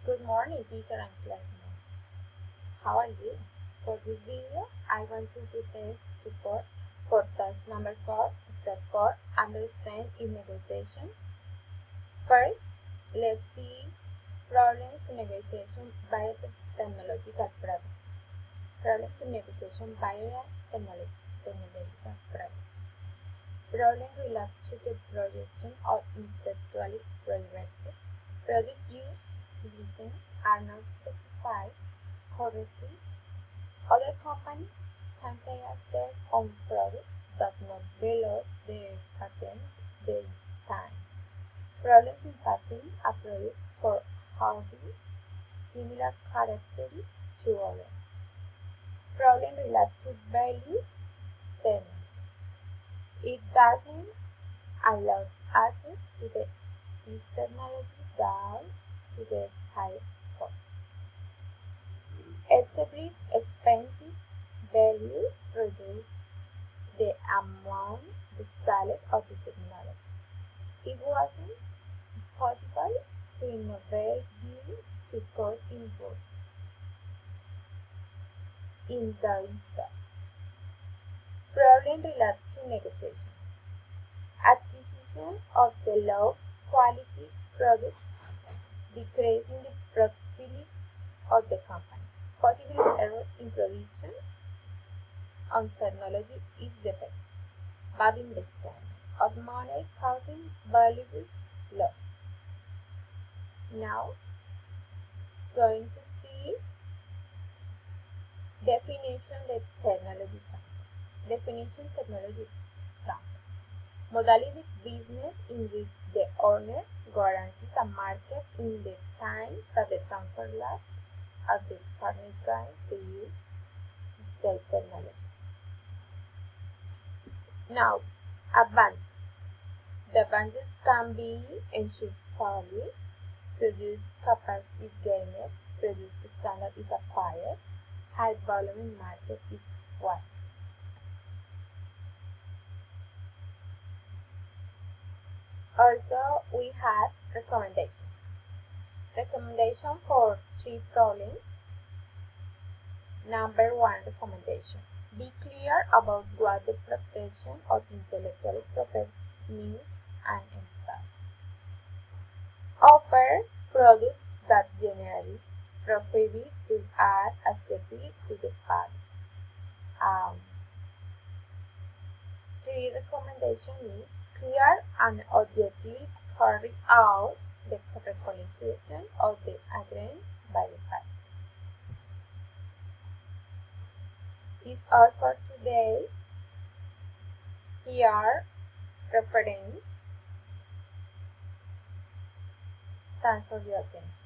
Good morning, teacher and classmate. How are you? For this video, I want to present support for task number 4, step 4, understand in negotiations. First, let's see problems in negotiation via technological products. Problems in negotiation via technological products. Problem related to the projection of intellectual property. Product use licenses are not specified correctly. Other companies can pay us their own products that not below their patent their time. Problems in patenting a product for having similar characteristics to others. Problem related to value payment. It doesn't allow access to this technology down to the high cost. Excessively expensive value reduces the amount, the size of the technology. It wasn't possible to innovate due to cost involved in the result. Problem related to negotiation. Acquisition of the low quality products, decreasing the profitability of the company. Possible error in production on technology is defective. Bad investment of money causing valuable loss. Now, going to see definition of technology transfer. Definition technology transfer. Modality business in which the owner guarantees a market in the time that the transfer lasts as the partner guides the use to sell technology. Now, advantages. The advantages can be ensured quality, product capacity is gained, product standard is acquired, high volume market is wide. Also, we have recommendation. Recommendation for 3 problems. Number 1 recommendation. Be clear about what the protection of intellectual property means and entails. Offer products that generally prohibit to add accessibility to the patent. 3 recommendation is clear and objectively carry out the recognition of the agreement by the parties. Is all for today. Here reference. Thanks for your attention.